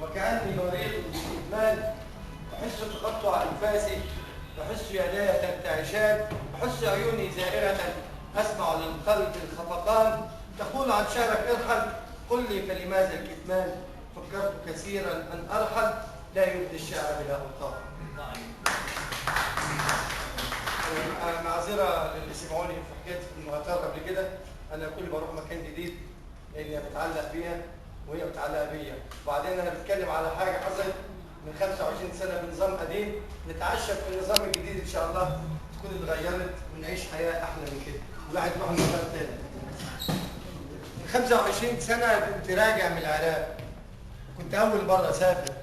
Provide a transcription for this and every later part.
وكأني مريض بالإدمان، أحس تقطع أنفاسي، أحس يداي ترتعشان، أحس عيوني زائرة، أسمع للقلب الخفقان. تقول عن شعرك ارحل، قل لي فلماذا الكتمان؟ فكرت كثيرا أن أرحل، لا يبدي الشعر بلا أوطان. معذرة للي سمعوني في حكاية المعترة قبل كده، أنا كل ما أروح مكان جديد لأني بتعلق بيها وهي متعلقة بيا، وبعدين أنا بتكلم على حاجة حصلت من 25 سنة بنظام قديم، نتعشى في النظام الجديد إن شاء الله تكون اتغيرت ونعيش حياة أحلى من كده، والواحد يروح المكان تاني. من 25 سنة كنت راجع من العراق، كنت أول مرة أسافر،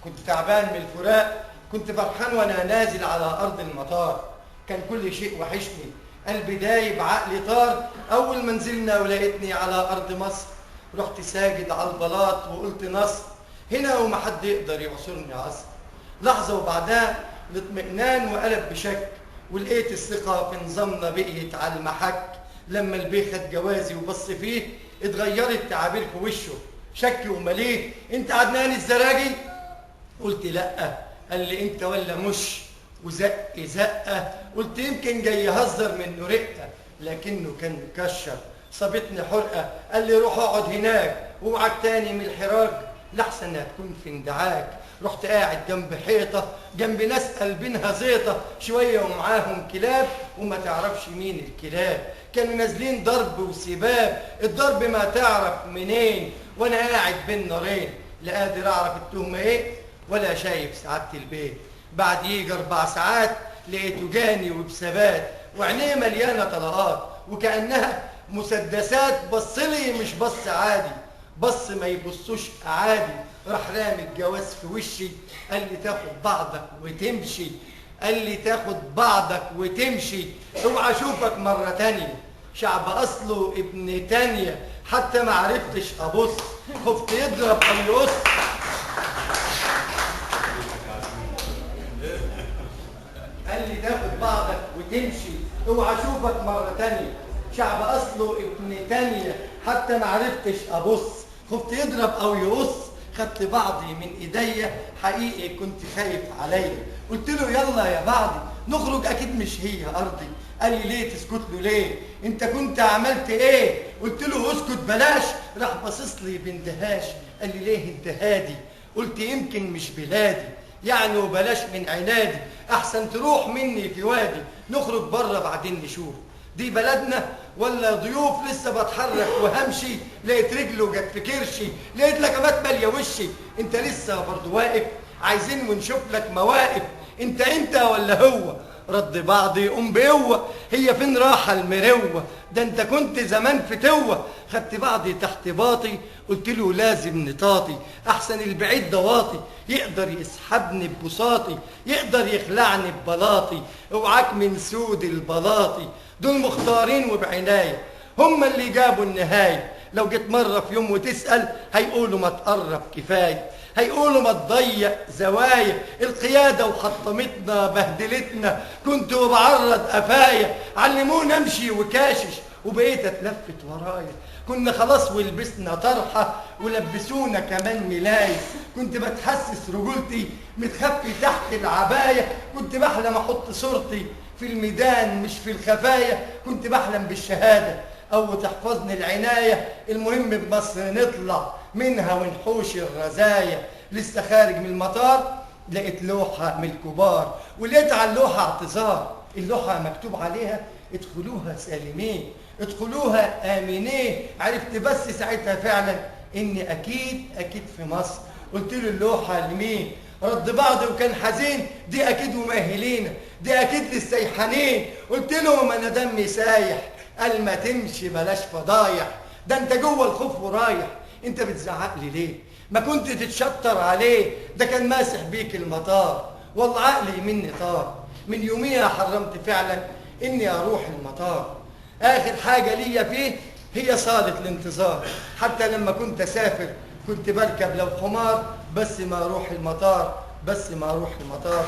كنت تعبان من الفراق، كنت فرحان وأنا نازل على أرض المطار، كان كل شيء وحشني، قلبي دايب عقلي طار. أول ما نزلنا ولقيتني على أرض مصر، رحت ساجد على البلاط وقلت نصر، هنا وما حد يقدر يعصرني عصر. لحظة وبعدها الاطمئنان وقلب بشك، ولقيت الثقة في نظامنا بقيت على المحك. لما البيه خد جوازي وبص فيه، اتغيرت تعابير في وشه، شك ومليه. انت عدنان الزراجي؟ قلت لأ. قال لي انت ولا مش؟ وزق زقه. قلت يمكن جاي يهزر منه رقه، لكنه كان مكشر. صابتني حرقه. قال لي روح اقعد هناك واوعك تاني من الحراج، لحسن هتكون في اندعاك. رحت قاعد جنب حيطه، جنب ناس قلبينها زيطه، شويه ومعاهم كلاب وما تعرفش مين الكلاب. كانوا نازلين ضرب وسباب، الضرب ما تعرف منين، وانا قاعد بين نارين، لا قادر اعرف التهمه ايه ولا شايف سعاده البيت. بعد يجي 4 ساعات لقيته جاني وبثبات، وعينيه مليانه طلقات وكانها مسدسات. بصلي مش بص عادي، بص ما يبصوش عادي. راح رامي الجواز في وشي، قال لي تاخد بعضك وتمشي، قال لي تاخد بعضك وتمشي، اوعى اشوفك مره تانيه. شعب اصله ابن تانيه، حتى ما عرفتش ابص، خفت يضرب او يقص. قال لي تاخد بعضك وتمشي، اوعى اشوفك مره تانيه. شعب اصله ابن تانيه، حتى ما عرفتش ابص، خفت يضرب او يقص. خدت بعضي من ايديا، حقيقي كنت خايف عليا. قلت له يلا يا بعضي نخرج، اكيد مش هي ارضي. قال لي ليه تسكت له ليه؟ انت كنت عملت ايه؟ قلت له اسكت بلاش. راح باصص لي باندهاش، قال لي ليه انت هادي؟ قلت يمكن مش بلادي يعني، وبلاش من عنادي، احسن تروح مني في وادي. نخرج بره بعدين نشوف دي بلدنا ولا ضيوف. لسه بتحرك وهمشي، لقيت رجله جت في كرشي، لقيت لكمات ماليه وشي. انت لسه برضه واقف؟ عايزين ونشوف لك مواقف. انت ولا هو؟ رد بعضي قوم بقوه، هي فين راحه المروه؟ ده انت كنت زمان في توه. خدت بعضي تحت باطي، قلت له لازم نطاطي، احسن البعيد ده واطي، يقدر يسحبني ببساطي، يقدر يخلعني ببلاطي. اوعاك من سود البلاطي، دول مختارين وبعنايه، هم اللي جابوا النهايه. لو جيت مره في يوم وتسال، هيقولوا ما تقرب كفايه، هيقولوا ما تضيق زوايا. القيادة وحطمتنا بهدلتنا، كنت بعرض قفايا. علمونا امشي وكاشش، وبقيت اتلفت ورايا. كنا خلاص ولبسنا طرحة، ولبسونا كمان ملاية. كنت بتحسس رجولتي متخفي تحت العباية. كنت بحلم احط صورتي في الميدان مش في الخفايا. كنت بحلم بالشهادة او تحفظني العناية. المهم بمصر نطلع منها ونحوش الرزايا. لسه خارج من المطار، لقيت لوحة من الكبار، ولقيت على اللوحة اعتذار. اللوحة مكتوب عليها ادخلوها سالمين، ادخلوها آمنين. عرفت بس ساعتها فعلا اني اكيد في مصر. قلت له اللوحة لمين؟ رد بعض وكان حزين، دي اكيد ممهلينا، دي اكيد للسيحانين. قلت له ما انا دمي سايح. قال ما تمشي بلاش فضايح، ده انت جوه الخوف ورايح. انت بتزعق لي ليه؟ ما كنت تتشطر عليه، ده كان ماسح بيك المطار. والله عقلي مني طار، من يوميها حرمت فعلا اني اروح المطار. اخر حاجة ليا فيه هي صالة الانتظار. حتى لما كنت اسافر كنت بركب لو حمار، بس ما اروح المطار، بس ما اروح المطار.